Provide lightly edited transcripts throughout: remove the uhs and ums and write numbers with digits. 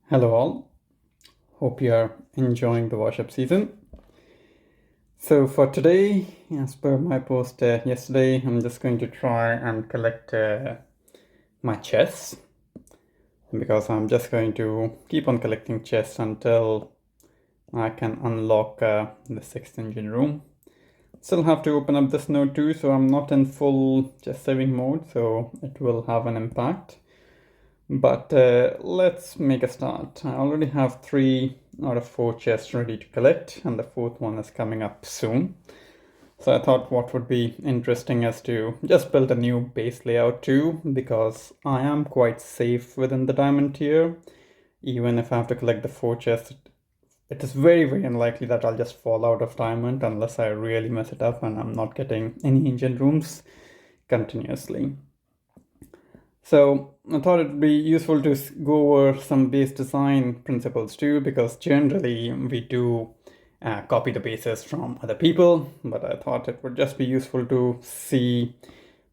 Hello all, hope you are enjoying the warship season. So for today, as per my post yesterday, I'm just going to try and collect my chests because I'm just going to keep on collecting chests until I can unlock the 6th engine room. Still have to open up this node too, so I'm not in full chest saving mode, so it will have an impact. But let's make a start. I already have 3 out of 4 chests ready to collect, and the 4th one is coming up soon. So I thought what would be interesting is to just build a new base layout too, because I am quite safe within the diamond tier. Even if I have to collect the 4 chests, it is very, very unlikely that I'll just fall out of diamond unless I really mess it up and I'm not getting any engine rooms continuously. So I thought it would be useful to go over some base design principles too, because generally we do copy the bases from other people, but I thought it would just be useful to see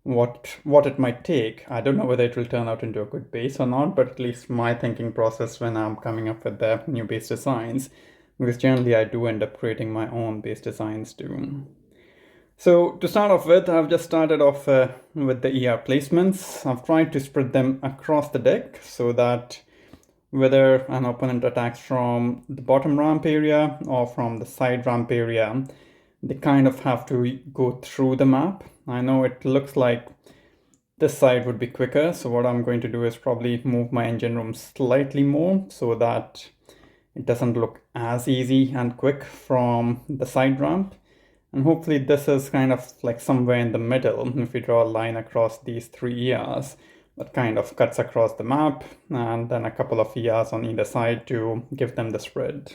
what it might take. I don't know whether it will turn out into a good base or not, but at least my thinking process when I'm coming up with the new base designs, because generally I do end up creating my own base designs too. So to start off with, I've just started off with the ER placements. I've tried to spread them across the deck so that whether an opponent attacks from the bottom ramp area or from the side ramp area, they kind of have to go through the map. I know it looks like this side would be quicker, so what I'm going to do is probably move my engine room slightly more so that it doesn't look as easy and quick from the side ramp. And hopefully this is kind of like somewhere in the middle. If we draw a line across these 3 ERs, that kind of cuts across the map, and then a couple of ERs on either side to give them the spread.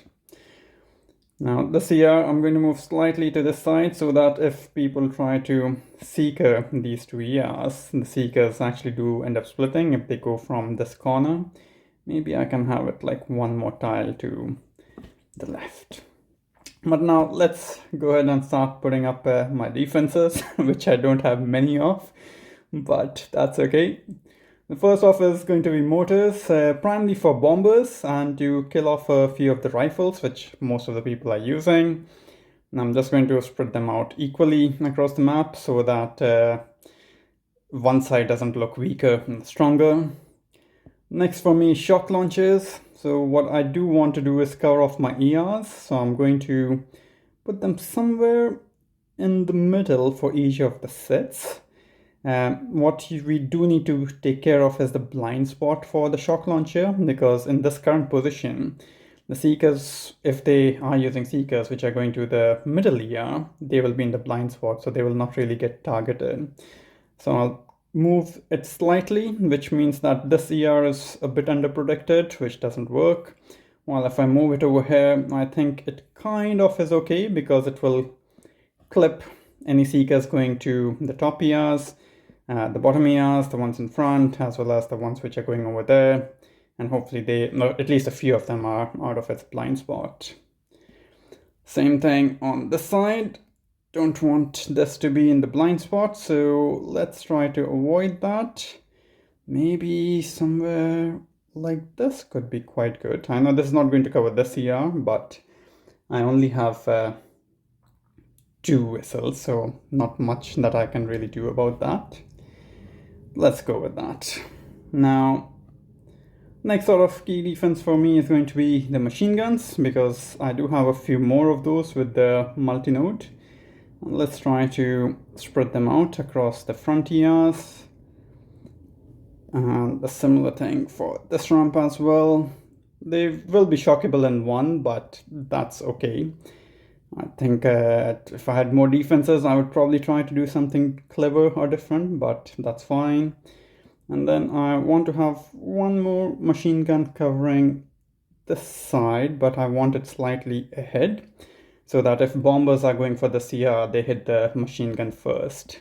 Now this ER, I'm going to move slightly to this side so that if people try to seeker these 2 ERs, the seekers actually do end up splitting if they go from this corner. Maybe I can have it like one more tile to the left. But now let's go ahead and start putting up my defenses, which I don't have many of, but that's okay. The first off is going to be mortars, primarily for bombers and to kill off a few of the rifles, which most of the people are using. And I'm just going to spread them out equally across the map so that one side doesn't look weaker and stronger. Next for me, shock launchers. So what I do want to do is cover off my ERs. So I'm going to put them somewhere in the middle for each of the sets. What we do need to take care of is the blind spot for the shock launcher, because in this current position, the seekers, if they are using seekers which are going to the middle ER, they will be in the blind spot, so they will not really get targeted. So I'll move it slightly, which means that this ER is a bit underprotected, which doesn't work. While if I move it over here, I think it kind of is okay because it will clip any seekers going to the top ERs, the bottom ERs, the ones in front, as well as the ones which are going over there. And hopefully at least a few of them are out of its blind spot. Same thing on this side. Don't want this to be in the blind spot, so let's try to avoid that. Maybe somewhere like this could be quite good. I know this is not going to cover this ER, but I only have 2 vessels, so not much that I can really do about that. Let's go with that. Now, next sort of key defense for me is going to be the machine guns, because I do have a few more of those with the multi-node. Let's try to spread them out across the front ERs. And a similar thing for this ramp as well. They will be shockable in one, but that's okay. I think if I had more defenses, I would probably try to do something clever or different, but that's fine. And then I want to have one more machine gun covering this side, but I want it slightly ahead, so that if bombers are going for the CR, they hit the machine gun first.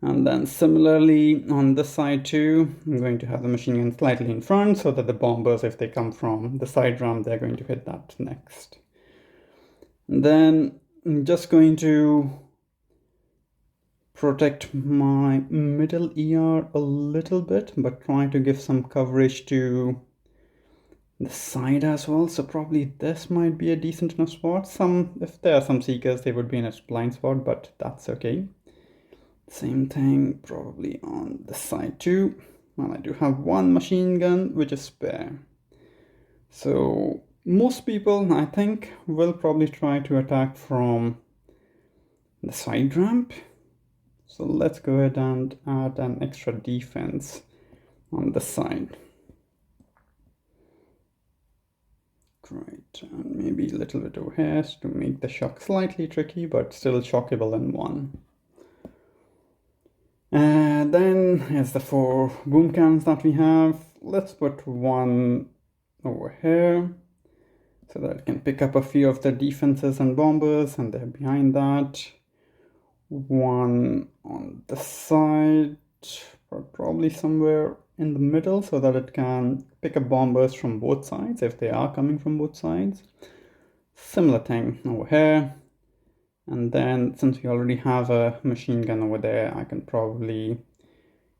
And then similarly on this side too, I'm going to have the machine gun slightly in front so that the bombers, if they come from the side ramp, they're going to hit that next. And then I'm just going to protect my middle ER a little bit, but try to give some coverage to the side as well, so probably this might be a decent enough spot. If there are some seekers, they would be in a blind spot, but that's okay. Same thing probably on the side too. And I do have one machine gun which is spare. So most people, I think, will probably try to attack from the side ramp. So let's go ahead and add an extra defense on the side. Great, and maybe a little bit over here to make the shock slightly tricky, but still shockable in one. And then here's the 4 boom cannons that we have. Let's put one over here so that it can pick up a few of the defenses and bombers, and they're behind that. One on the side, probably somewhere in the middle, so that it can pick up bombers from both sides if they are coming from both sides. Similar thing over here. And then since we already have a machine gun over there, I can probably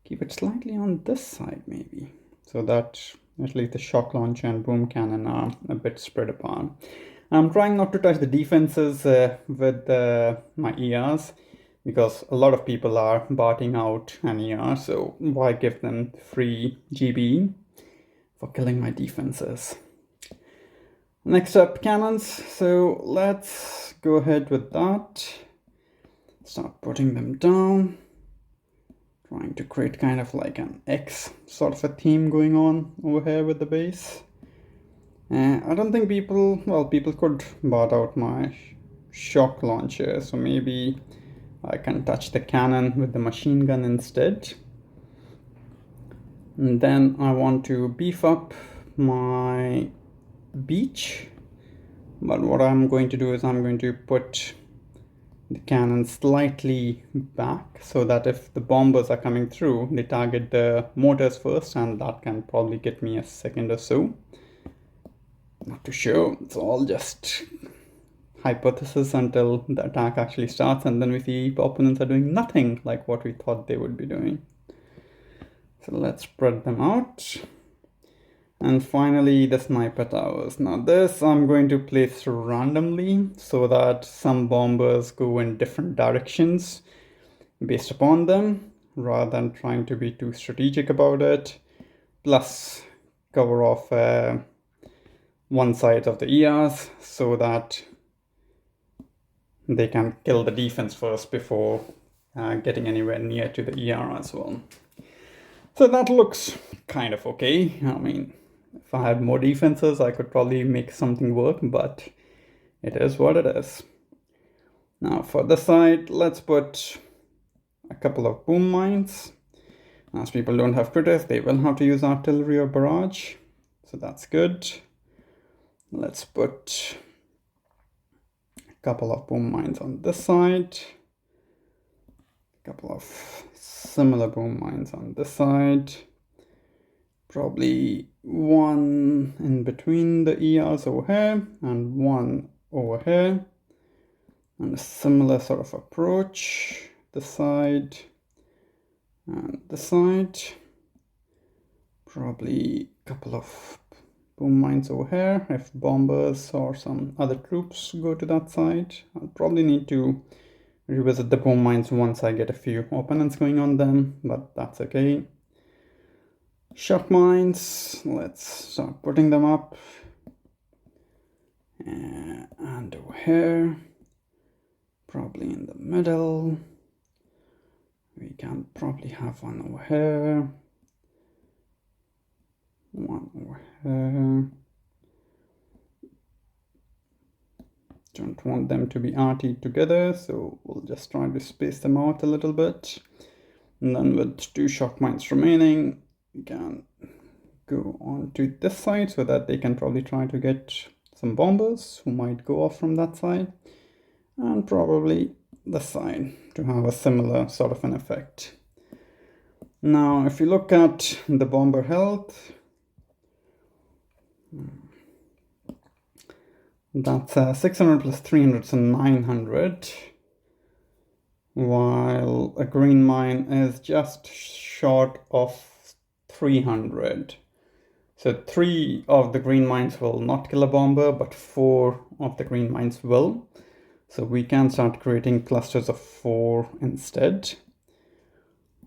keep it slightly on this side maybe, so that at least the shock launcher and boom cannon are a bit spread apart. I'm trying not to touch the defenses with my ERs, because a lot of people are barting out an ER, so why give them free GB for killing my defenses? Next up, cannons. So let's go ahead with that. Start putting them down. Trying to create kind of like an X sort of a theme going on over here with the base. I don't think people could bart out my shock launcher, so maybe I can touch the cannon with the machine gun instead. And then I want to beef up my beach, but what I'm going to do is I'm going to put the cannon slightly back so that if the bombers are coming through, they target the mortars first, and that can probably get me a second or so. Not too sure, it's all just hypothesis until the attack actually starts, and then we see opponents are doing nothing like what we thought they would be doing. So let's spread them out. And finally, the sniper towers. Now this I'm going to place randomly so that some bombers go in different directions based upon them, rather than trying to be too strategic about it. Plus cover off one side of the ERs so that they can kill the defense first before getting anywhere near to the ER as well. So that looks kind of okay. I mean, if I had more defenses, I could probably make something work, but it is what it is. Now for the side, let's put a couple of boom mines. As people don't have critters, they will have to use artillery or barrage, so that's good. Let's put a couple of boom mines on this side, a couple of similar boom mines on this side, probably one in between the ERs over here and one over here, and a similar sort of approach this side and this side. Probably a couple of boom mines over here if bombers or some other troops go to that side. I'll probably need to revisit the boom mines once I get a few opponents going on them, but that's okay. Shock mines, let's start putting them up. And over here, probably in the middle. We can probably have one over here. One over here. Don't want them to be arty together, so we'll just try to space them out a little bit. And then with 2 shock mines remaining, we can go on to this side so that they can probably try to get some bombers who might go off from that side, and probably this side to have a similar sort of an effect. Now if you look at the bomber health, that's 600 plus 300, so 900, while a green mine is just short of 300. So 3 of the green mines will not kill a bomber, but 4 of the green mines will. So we can start creating clusters of 4 instead.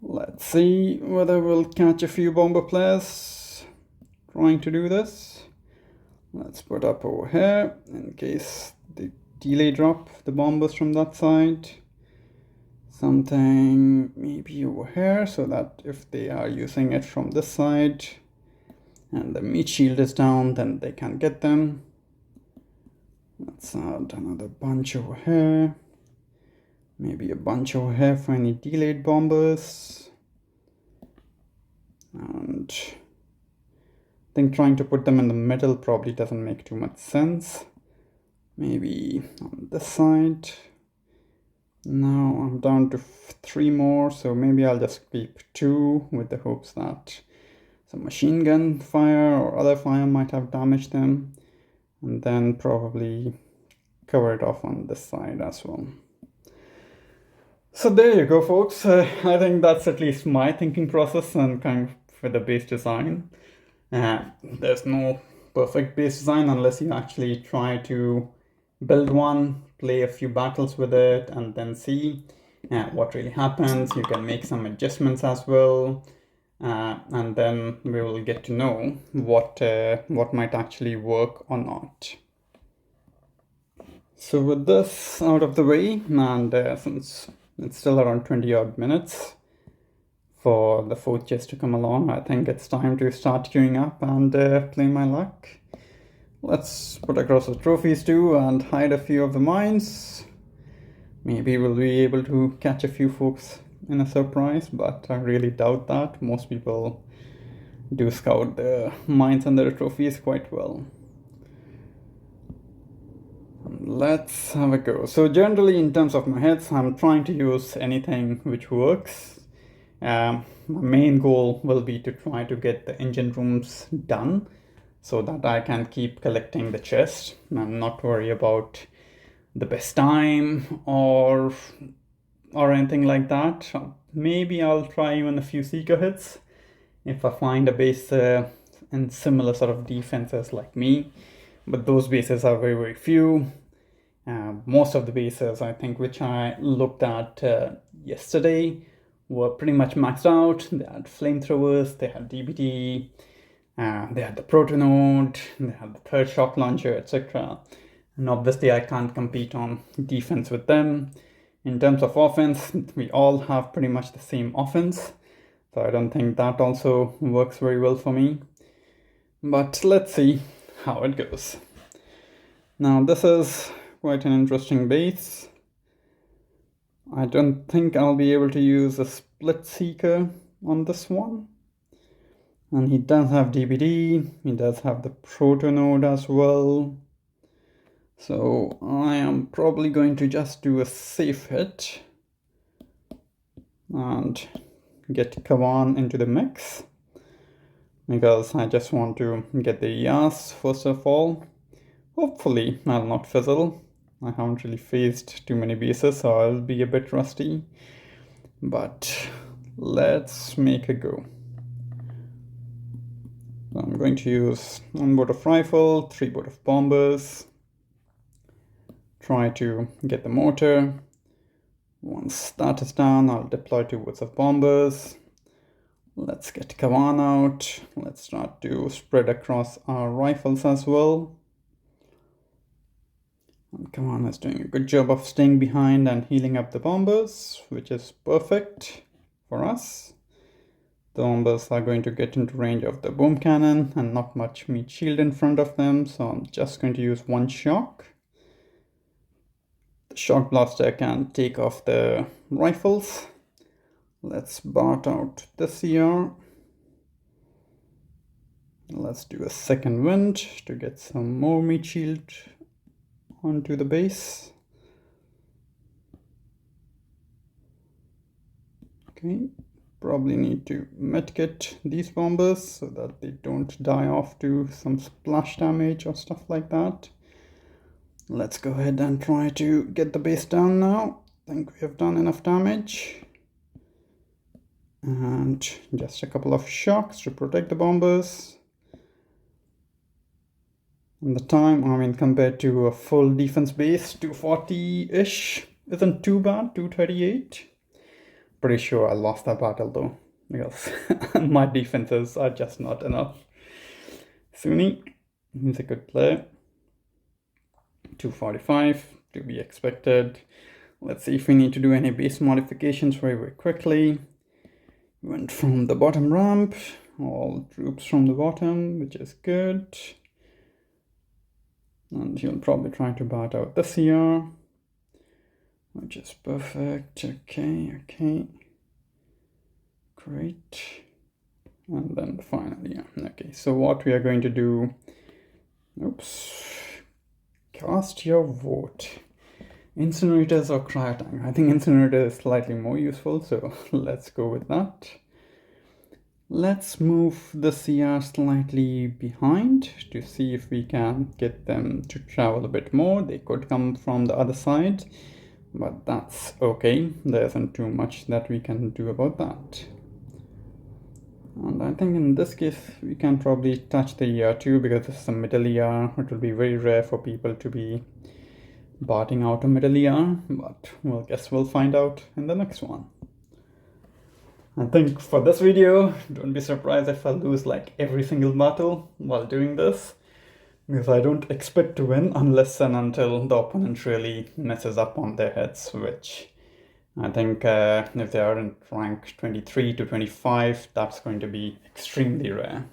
Let's see whether we'll catch a few bomber players trying to do this. Let's put up over here in case they delay drop the bombers from that side. Something maybe over here so that if they are using it from this side and the meat shield is down, then they can get them. Let's add another bunch over here. Maybe a bunch over here for any delayed bombers. And I think trying to put them in the middle probably doesn't make too much sense. Maybe on this side. Now I'm down to 3 more, so maybe I'll just keep 2 with the hopes that some machine gun fire or other fire might have damaged them, and then probably cover it off on this side as well. So there you go, folks. I think that's at least my thinking process and kind of for the base design. There's no perfect base design unless you actually try to build one, play a few battles with it, and then see what really happens. You can make some adjustments as well, and then we will get to know what might actually work or not. So with this out of the way, and since it's still around 20 odd minutes for the 4th chest to come along, I think it's time to start queuing up and play my luck. Let's put across the trophies too and hide a few of the mines. Maybe we'll be able to catch a few folks in a surprise, but I really doubt that. Most people do scout the mines and their trophies quite well. Let's have a go. So generally in terms of my heads, I'm trying to use anything which works. My main goal will be to try to get the engine rooms done so that I can keep collecting the chest and not worry about the best time or anything like that. Maybe I'll try even a few seeker hits if I find a base in similar sort of defenses like me, but those bases are very, very few. Most of the bases, I think, which I looked at yesterday were pretty much maxed out. They had flamethrowers, they had DBT, they had the protonode, they had the third shock launcher, etc. And obviously I can't compete on defense with them. In terms of offense, we all have pretty much the same offense, so I don't think that also works very well for me. But let's see how it goes. Now this is quite an interesting base. I don't think I'll be able to use a split seeker on this one. And he does have DBD, he does have the protonode as well. So I am probably going to just do a safe hit and get Kavan into the mix, because I just want to get the ERs first of all. Hopefully I'll not fizzle. I haven't really faced too many bases, so I'll be a bit rusty. But let's make a go. So I'm going to use 1 boat of rifle, 3 boat of bombers. Try to get the mortar. Once that is done, I'll deploy 2 boats of bombers. Let's get Kavan out. Let's start to spread across our rifles as well. And Kavan is doing a good job of staying behind and healing up the bombers, which is perfect for us. The bombers are going to get into range of the boom cannon and not much meat shield in front of them, so I'm just going to use 1 shock. The shock blaster can take off the rifles. Let's BART out the CR. Let's do a second wind to get some more meat shield onto the base. Okay, probably need to medkit these bombers so that they don't die off to some splash damage or stuff like that. Let's go ahead and try to get the base down now. I think we have done enough damage. And just a couple of shocks to protect the bombers. And the time, I mean, compared to a full defense base, 240-ish isn't too bad, 238. Pretty sure I lost that battle though, because my defenses are just not enough. Sunni, he's a good player. 245, to be expected. Let's see if we need to do any base modifications very, very quickly. Went from the bottom ramp, all troops from the bottom, which is good. And he'll probably try to bat out this year, which is perfect. Okay. Great. And then finally, okay, so what we are going to do, cast your vote. Incinerators or cryotank? I think incinerator is slightly more useful, so let's go with that. Let's move the CR slightly behind to see if we can get them to travel a bit more. They could come from the other side, but that's okay. There isn't too much that we can do about that. And I think in this case, we can probably touch the ER too, because this is a middle ER. It will be very rare for people to be batting out a middle ER, but well, guess we'll find out in the next one. I think for this video, don't be surprised if I lose like every single battle while doing this, because I don't expect to win unless and until the opponent really messes up on their heads, which I think if they are in rank 23 to 25, that's going to be extremely rare.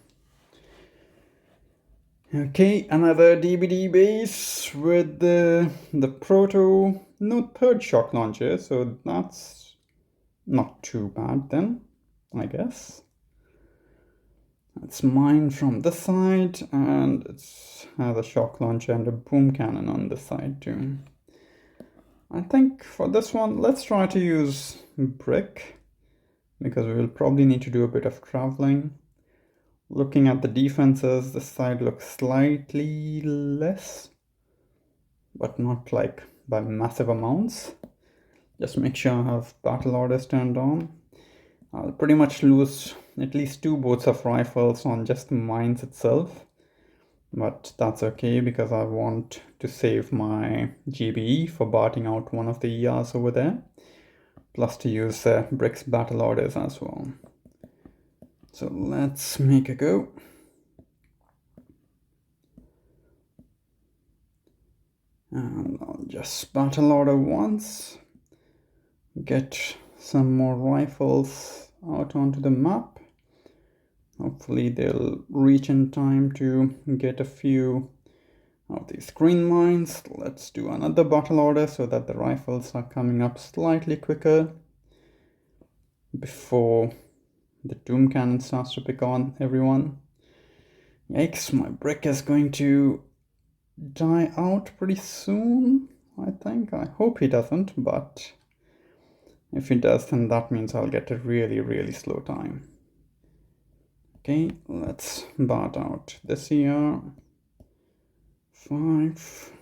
Okay, another DBD base with the proto, no third shock launcher, so that's not too bad then, I guess. It's mine from this side, and it has a shock launcher and a boom cannon on this side too. I think for this one, let's try to use brick, because we will probably need to do a bit of traveling. Looking at the defenses, this side looks slightly less, but not like by massive amounts. Just make sure I have battle orders turned on. I'll pretty much lose at least 2 boats of rifles on just the mines itself. But that's okay, because I want to save my GBE for batting out one of the ERs over there. Plus to use Brick's battle orders as well. So let's make a go. And I'll just battle order once. Get some more rifles out onto the map. Hopefully they'll reach in time to get a few of these green mines. Let's do another battle order so that the rifles are coming up slightly quicker before the doom cannon starts to pick on everyone. Yikes, my brick is going to die out pretty soon, I think. I hope he doesn't, but if he does, then that means I'll get a really, really slow time. Okay, let's bat out this here. 5.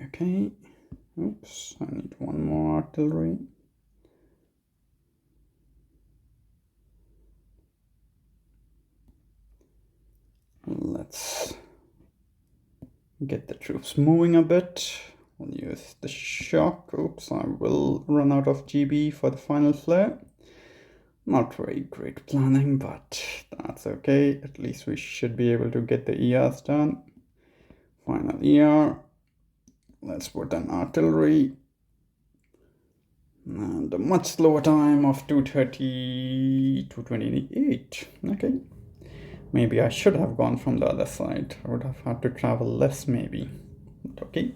Okay. Oops, I need one more artillery. Let's get the troops moving a bit. We'll use the shock. Oops, I will run out of GB for the final flare. Not very great planning, but that's okay. At least we should be able to get the ERs done. Final ER. Let's put an artillery. And a much slower time of 230 to 28. Okay. Maybe I should have gone from the other side. I would have had to travel less maybe. But okay.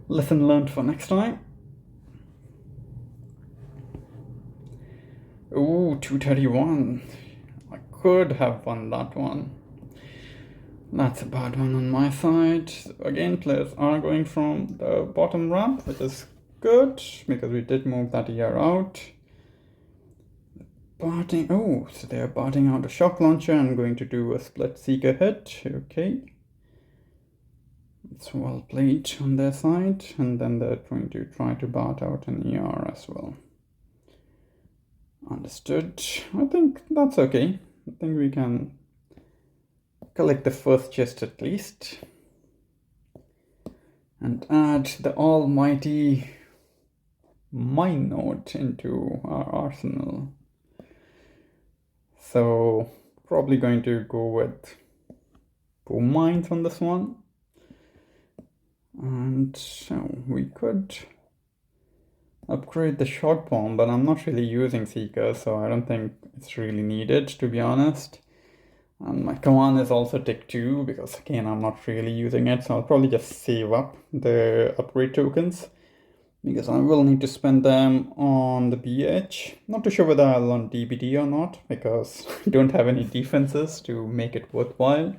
Lesson learned for next time. Ooh, 231. I could have won that one. That's a bad one on my side. Again, players are going from the bottom ramp, which is good, because we did move that ER out. Oh, so they're batting out a shock launcher and going to do a split seeker hit. Okay. It's well played on their side. And then they're going to try to bat out an ER as well. Understood. I think that's okay. I think we can collect the first chest at least. And add the almighty mine node into our arsenal. So probably going to go with boom mines on this one. And so we could upgrade the shot bomb, but I'm not really using Seeker, so I don't think it's really needed, to be honest. And my command is also tick 2 because again I'm not really using it, so I'll probably just save up the upgrade tokens because I will need to spend them on the BH. Not too sure whether I'll on DBD or not because I don't have any defenses to make it worthwhile.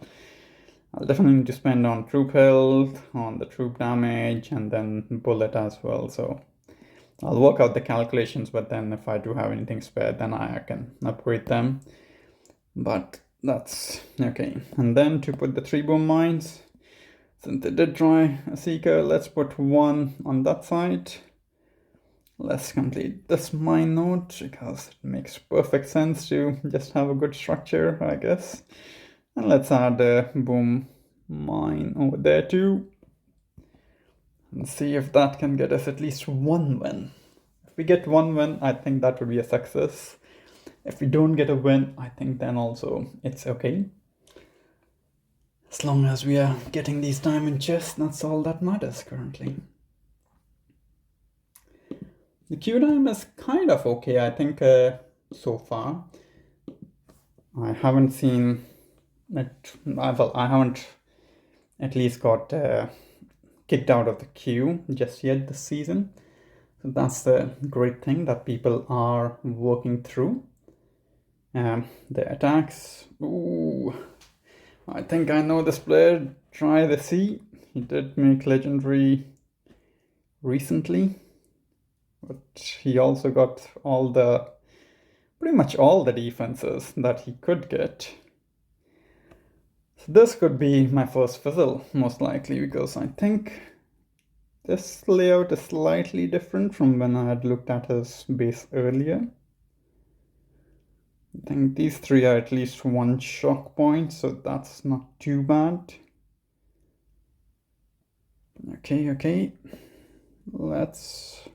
I'll definitely need to spend on troop health, on the troop damage, and then bullet as well. So I'll work out the calculations, but then if I do have anything spare, then I can upgrade them. But that's okay. And then to put the 3 boom mines, since they did try a Seeker, let's put 1 on that side. Let's complete this mine node because it makes perfect sense to just have a good structure, I guess. And let's add a boom mine over there too. And see if that can get us at least 1 win. If we get 1 win, I think that would be a success. If we don't get a win, I think then also it's okay. As long as we are getting these diamond chests, that's all that matters currently. The Q time is kind of okay, I think, so far. I haven't seen it, well, I haven't at least got kicked out of the queue just yet this season. So that's the great thing that people are working through. The attacks, ooh, I think I know this player. Try the C. He did make legendary recently, but he also got pretty much all the defenses that he could get. So this could be my first fizzle, most likely, because I think this layout is slightly different from when I had looked at his base earlier. I think these 3 are at least 1 shock point, so that's not too bad. Okay. Let's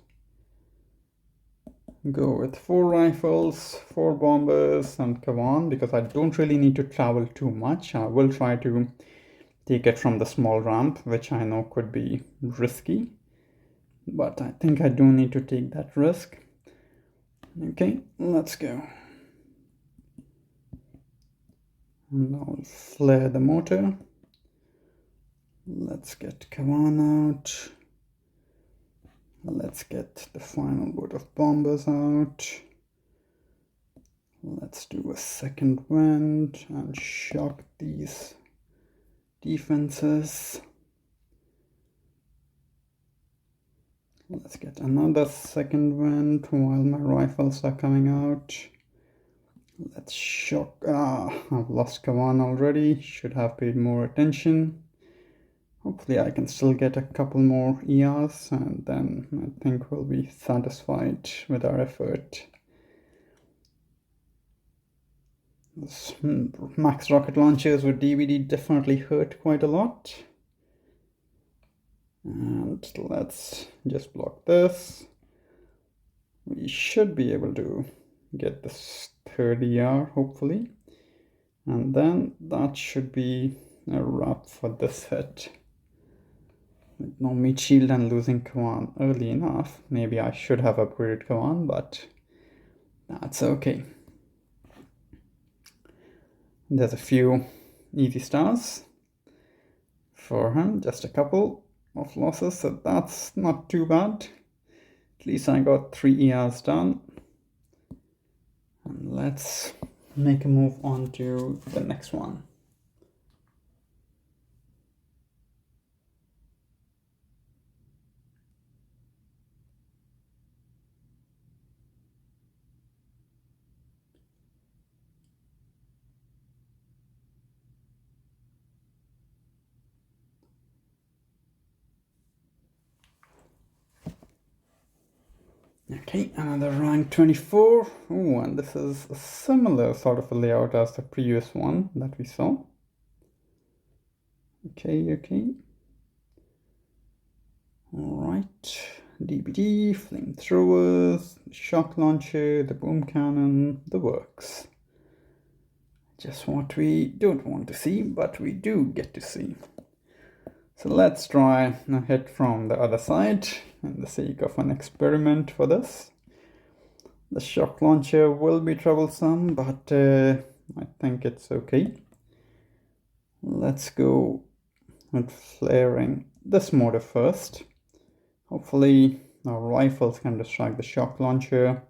go with 4 rifles, 4 bombers, and Kavan because I don't really need to travel too much. I will try to take it from the small ramp, which I know could be risky, but I think I don't need to take that risk. Okay, let's go. And I'll flare the motor. Let's get Kavan out. Let's get the final boat of bombers out. Let's do a second wind and shock these defenses. Let's get another second wind while my rifles are coming out. Let's shock. I've lost Kavan already. Should have paid more attention. Hopefully I can still get a couple more ERs and then I think we'll be satisfied with our effort. This max rocket launchers with DVD definitely hurt quite a lot. And let's just block this. We should be able to get this 3rd ER hopefully. And then that should be a wrap for this hit. With no meat shield and losing Kavan early enough. Maybe I should have upgraded Kavan, but that's okay. There's a few easy stars for him, just a couple of losses, so that's not too bad. At least I got 3 ERs done. And let's make a move on to the next one. Okay, another rank 24. Oh, and this is a similar sort of a layout as the previous one that we saw. Okay. Alright. DBD, flamethrowers, shock launcher, the boom cannon, the works. Just what we don't want to see, but we do get to see. So let's try a hit from the other side in the sake of an experiment for this. The shock launcher will be troublesome, but I think it's okay. Let's go with flaring this motor first. Hopefully our rifles can distract the shock launcher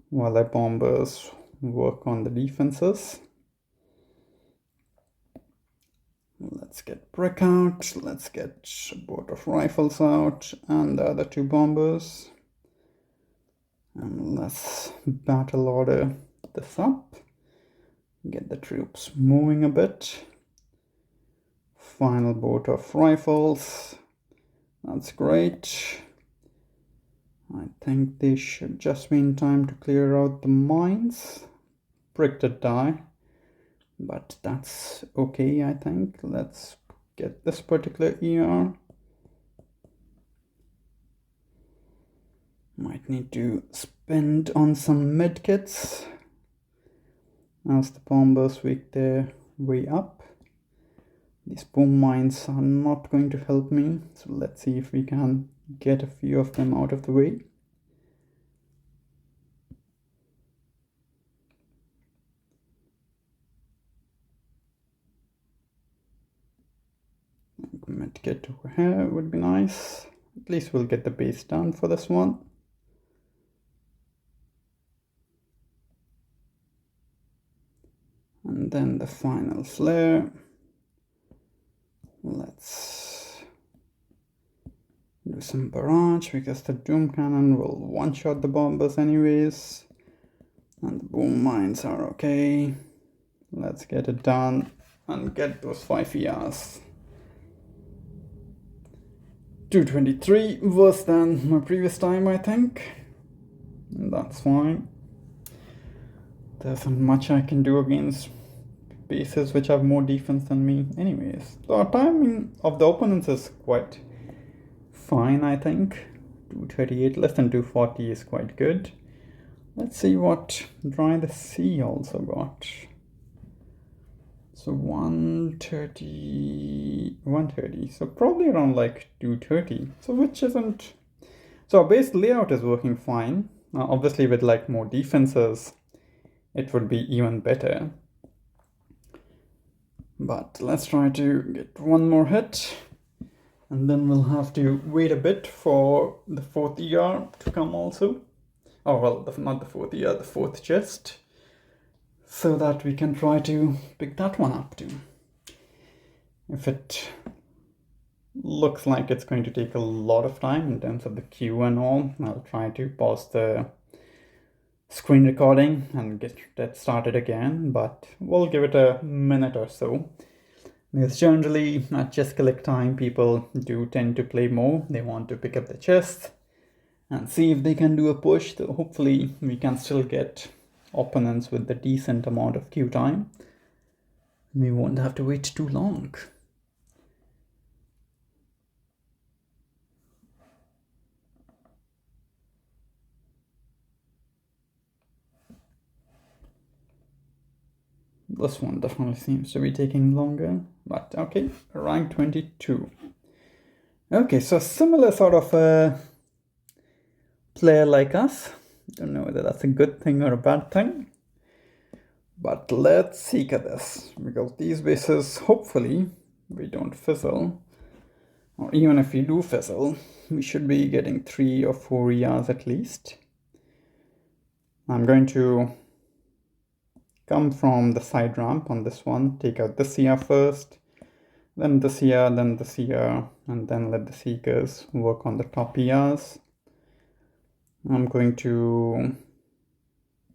while the bombers work on the defenses. Let's get brick out, let's get a boat of rifles out and the other two bombers. And let's battle order this up. Get the troops moving a bit. Final boat of rifles. That's great. I think they should just be in time to clear out the mines. Brick did die, but that's okay, I think. Let's get this particular ER. Might need to spend on some medkits as the bombers make their way up. These boom mines are not going to help me, so let's see if we can get a few of them out of the way. Medkit over here would be nice. At least we'll get the base down for this one. And then the final flare. Let's do some barrage because the doom cannon will one-shot the bombers anyways. And the boom mines are okay. Let's get it done and get those 5 ERs. 223, worse than my previous time, I think. And that's fine. There isn't much I can do against bases which have more defense than me anyways. The timing of the opponents is quite fine, I think. 238 less than 240 is quite good. Let's see what Dry the Sea also got. So 130, so probably around like 230, so which isn't, so our base layout is working fine. Obviously with like more defenses it would be even better, but let's try to get one more hit and then we'll have to wait a bit for the 4th ER to come also. Oh well, not the 4th ER, the 4th chest, so that we can try to pick that one up too. If it looks like it's going to take a lot of time in terms of the queue and all, I'll try to pause the screen recording and get that started again, but we'll give it a minute or so. Because generally at chest collect time, people do tend to play more. They want to pick up the chest and see if they can do a push. So hopefully we can still get opponents with a decent amount of queue time. We won't have to wait too long. This one definitely seems to be taking longer, but okay, rank 22. Okay, so similar sort of a player like us. Don't know whether that's a good thing or a bad thing, but let's seek at this, because these bases, hopefully we don't fizzle, or even if we do fizzle, we should be getting 3 or 4 ERs at least. I'm going to come from the side ramp on this one, take out this ER first, then this ER, then this ER, and then let the Seekers work on the top ERs. I'm going to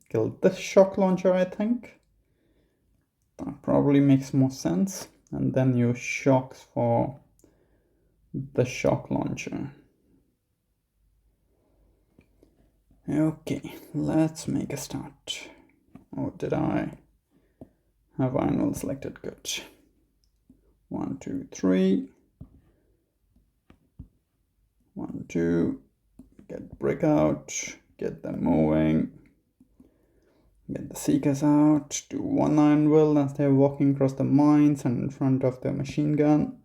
kill this shock launcher, I think. That probably makes more sense. And then use shocks for the shock launcher. Okay, let's make a start. Oh, did I have annual selected? Good. 1, 2, 3. 1, 2. Get the brick out. Get them moving. Get the seekers out. Do one iron will as they're walking across the mines and in front of the machine gun.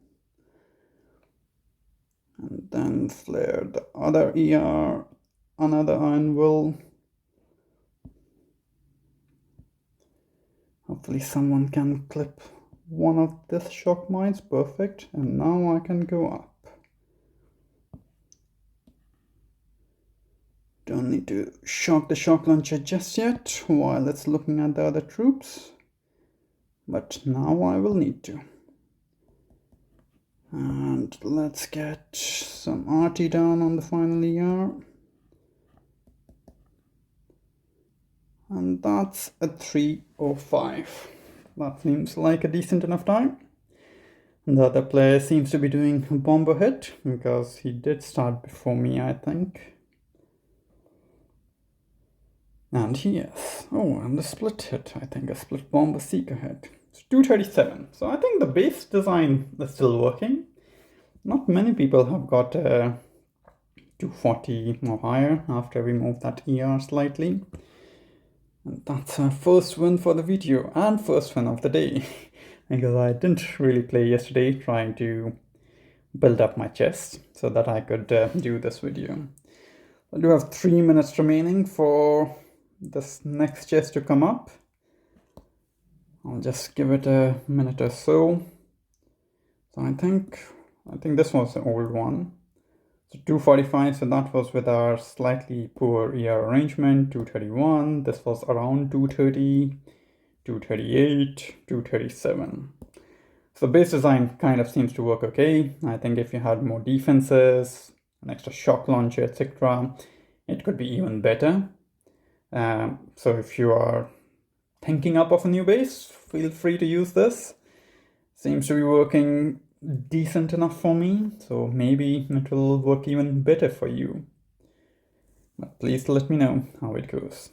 And then flare the other ER. Another iron will. Hopefully someone can clip one of this shock mines. Perfect. And now I can go up. Don't need to shock the shock launcher just yet while it's looking at the other troops. But now I will need to. And let's get some RT down on the final ER. And that's a 305. That seems like a decent enough time. And the other player seems to be doing a bomber hit because he did start before me, I think. And he is. Oh, and the split hit. I think a split bomber seeker hit. It's 237. So I think the base design is still working. Not many people have got 240 or higher after we moved that ER slightly. And that's our first win for the video and first win of the day. Because I didn't really play yesterday, trying to build up my chest so that I could do this video. I do have 3 minutes remaining for this next chest to come up. I'll just give it a minute or so. So I think this was the old one. So 245, so that was with our slightly poor ER arrangement. 231, this was around 230, 238, 237. So the base design kind of seems to work okay. I think if you had more defenses, an extra shock launcher, etc., it could be even better. So if you are thinking up of a new base, feel free to use this. Seems to be working decent enough for me, so maybe it will work even better for you. But please let me know how it goes.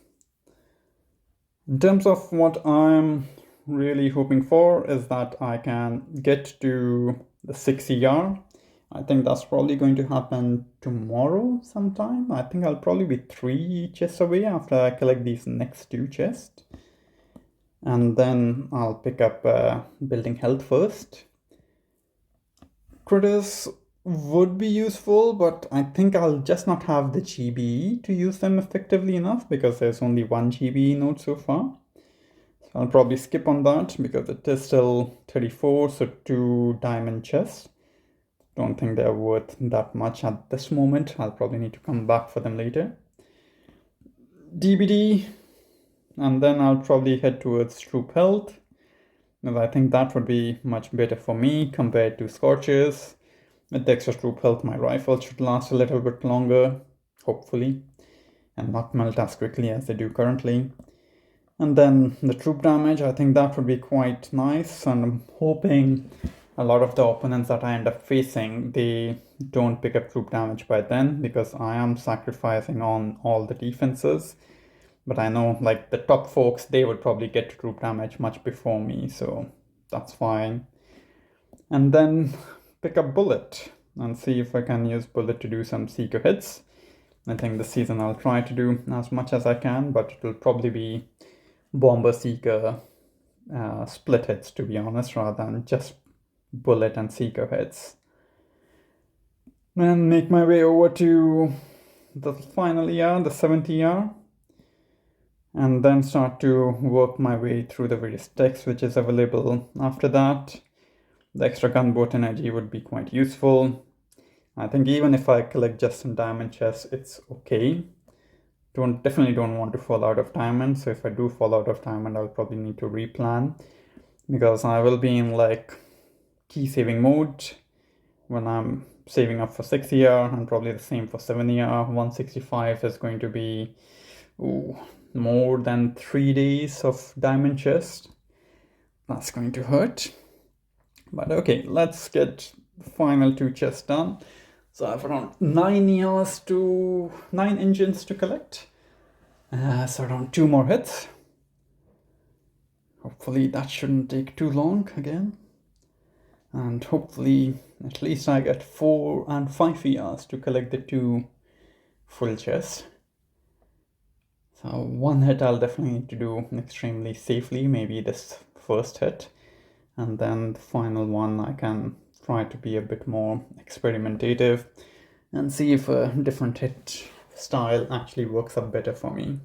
In terms of what I'm really hoping for is that I can get to the 6 ER. I think that's probably going to happen tomorrow sometime. I think I'll probably be 3 chests away after I collect these next 2 chests. And then I'll pick up building health first. Critters would be useful, but I think I'll just not have the GBE to use them effectively enough because there's only 1 GBE node so far. So I'll probably skip on that because it is still 34, so 2 diamond chests. Don't think they're worth that much at this moment. I'll probably need to come back for them later. DBD, and then I'll probably head towards troop health. Because I think that would be much better for me compared to Scorchers. With the extra troop health, my rifle should last a little bit longer, hopefully, and not melt as quickly as they do currently. And then the troop damage, I think that would be quite nice, and I'm hoping a lot of the opponents that I end up facing, they don't pick up troop damage by then, because I am sacrificing on all the defenses. But I know, like, the top folks, they would probably get troop damage much before me, so that's fine. And then pick up Bullet and see if I can use Bullet to do some Seeker hits. I think this season I'll try to do as much as I can, but it will probably be Bomber Seeker split hits, to be honest, rather than just Bullet and Seeker hits. Then make my way over to the final ER, the 7th ER. And then start to work my way through the various techs which is available. After that, the extra gunboat energy would be quite useful. I think even if I collect just some diamond chests, it's okay. Definitely don't want to fall out of diamond. So if I do fall out of diamond, I'll probably need to replan, because I will be in like key saving mode when I'm saving up for 6 ER, and probably the same for 7 ER. 165 is going to be more than 3 days of diamond chest. That's going to hurt. But okay, let's get the final 2 chests done. So I have around 9 engines to collect. So around 2 more hits. Hopefully that shouldn't take too long again. And hopefully at least I get 4 and 5 ERs to collect the 2 full chests. So one hit I'll definitely need to do extremely safely, maybe this first hit, and then the final one I can try to be a bit more experimentative and see if a different hit style actually works out better for me.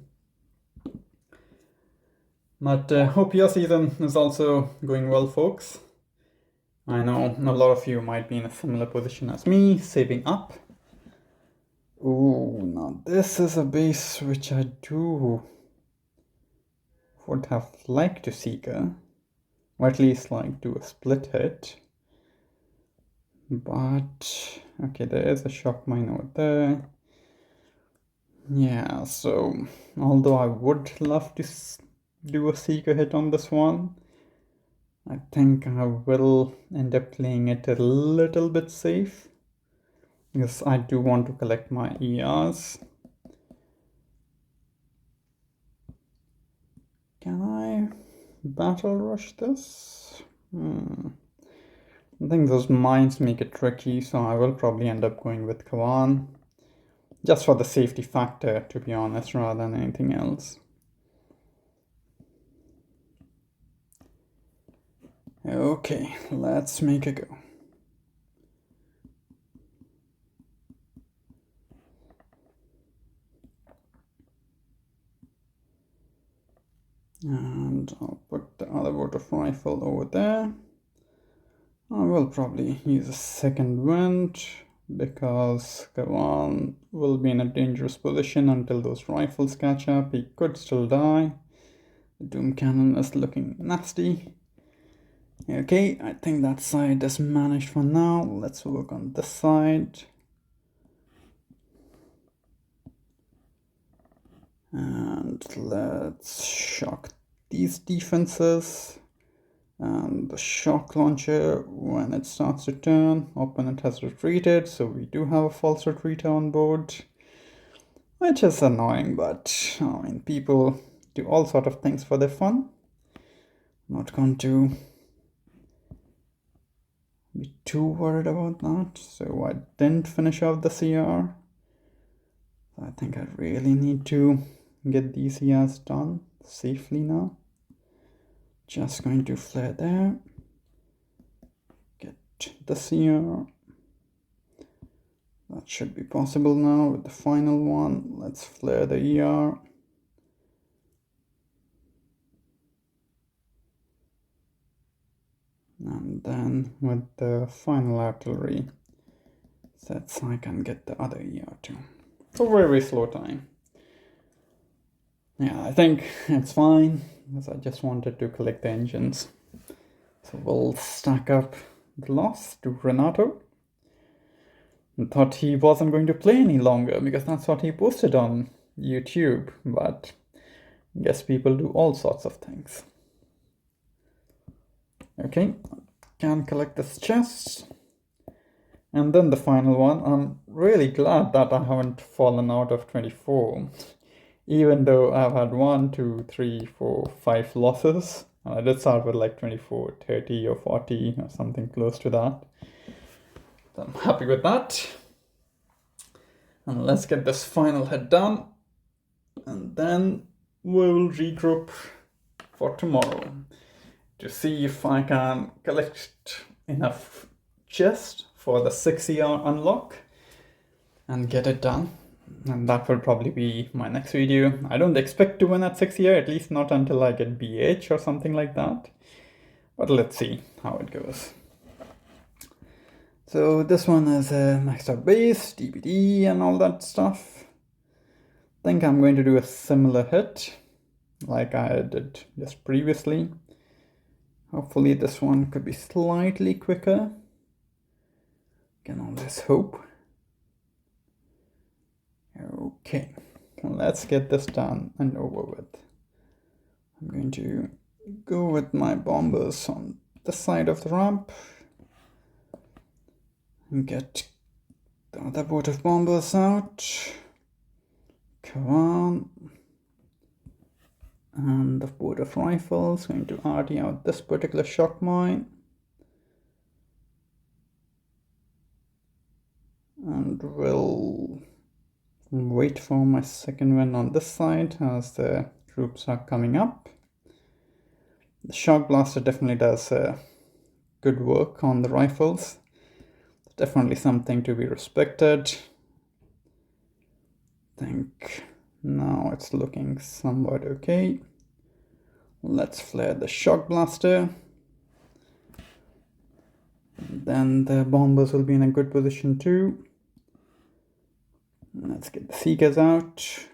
But hope your season is also going well, folks. I know a lot of you might be in a similar position as me, saving up. Ooh, now this is a base which I would have liked to seeker, or at least like do a split hit. But okay, there is a shock mine over there. Yeah, so although I would love to do a seeker hit on this one, I think I will end up playing it a little bit safe, because I do want to collect my ERs. Can I battle rush this? I think those mines make it tricky, so I will probably end up going with Kavan. Just for the safety factor, to be honest, rather than anything else. Okay, let's make a go. And I'll put the other water rifle over there. I will probably use a second wind because Kavan will be in a dangerous position until those rifles catch up. He could still die. The Doom Cannon is looking nasty. Okay, I think that side is managed for now. Let's work on this side. And let's shock these defenses. And the shock launcher, when it starts to turn, opponent has retreated, so we do have a false retreater on board, which is annoying, but I mean, people do all sort of things for their fun. Not going to be too worried about that. So I didn't finish off the CR. I think I really need to get these CRs done safely now. Just going to flare there. Get the CR. That should be possible now with the final one. Let's flare the ER. And then with the final artillery sets, I can get the other ER too. So very slow time. Yeah, I think it's fine, because I just wanted to collect the engines. So we'll stack up the loss to Renato. I thought he wasn't going to play any longer, because that's what he posted on YouTube, but I guess people do all sorts of things. Okay, can collect this chest. And then the final one. I'm really glad that I haven't fallen out of 24. Even though I've had 1, 2, 3, 4, 5 losses. And I did start with like 24, 30 or 40 or something close to that. So I'm happy with that. And let's get this final hit done. And then we'll regroup for tomorrow to see if I can collect enough chests for the 6ER unlock and get it done. And that will probably be my next video. I don't expect to win at 6ER, at least not until I get BH or something like that. But let's see how it goes. So this one is a maxed out base, DPD and all that stuff. I think I'm going to do a similar hit like I did just previously. Hopefully this one could be slightly quicker. Can always hope. Okay, let's get this done and over with. I'm going to go with my bombers on this side of the ramp and get the other boat of bombers out. Come on. And the boat of rifles going to RD out this particular shock mine. And we'll wait for my second wind on this side as the troops are coming up. The shock blaster definitely does good work on the rifles. Definitely something to be respected. I think now it's looking somewhat okay. Let's flare the shock blaster. And then the bombers will be in a good position too. Let's get the seekers out.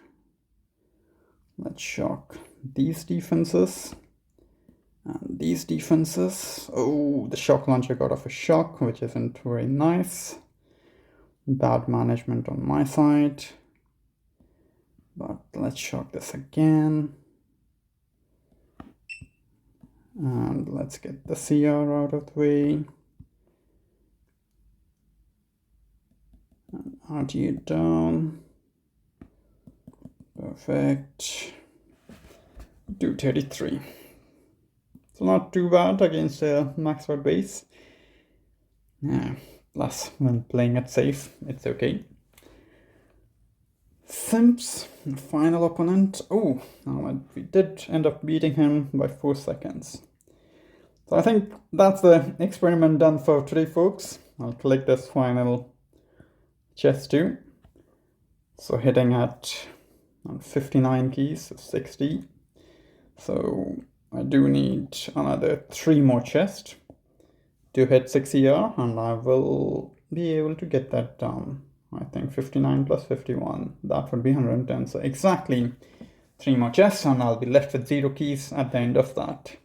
Let's shock these defenses. And these defenses. Oh, the shock launcher got off a shock, which isn't very nice. Bad management on my side. But let's shock this again. And let's get the CR out of the way. And RTA down. Perfect. 233. So not too bad against a maxed out base. Yeah, plus when playing it safe, it's okay. Simps, the final opponent. Oh, we did end up beating him by 4 seconds. So I think that's the experiment done for today, folks. I'll collect this final chest too. So hitting at 59 keys, 60. So I do need another 3 more chests to hit 6 ER, and I will be able to get that done. I think 59 plus 51, that would be 110. So exactly 3 more chests, and I'll be left with 0 keys at the end of that.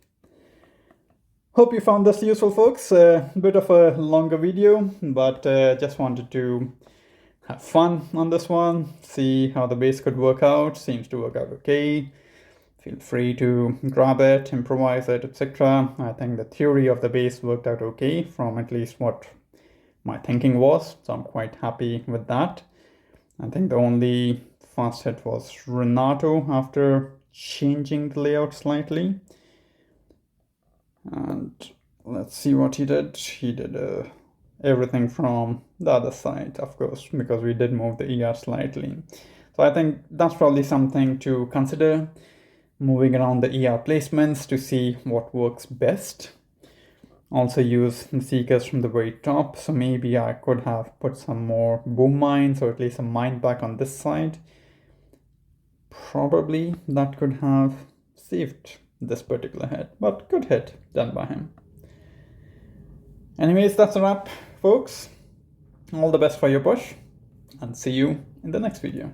Hope you found this useful, folks. A bit of a longer video, but just wanted to have fun on this one, see how the base could work out. Seems to work out okay. Feel free to grab it, improvise it, etc. I think the theory of the base worked out okay from at least what my thinking was, so I'm quite happy with that. I think the only fast hit was Renato after changing the layout slightly. And let's see what he did. He did everything from the other side, of course, because we did move the ER slightly. So I think that's probably something to consider, moving around the ER placements to see what works best. Also use the seekers from the very top, so maybe I could have put some more boom mines, or at least a mine back on this side. Probably that could have saved this particular hit, but good hit done by him. Anyways, that's a wrap, folks. All the best for your push, and see you in the next video.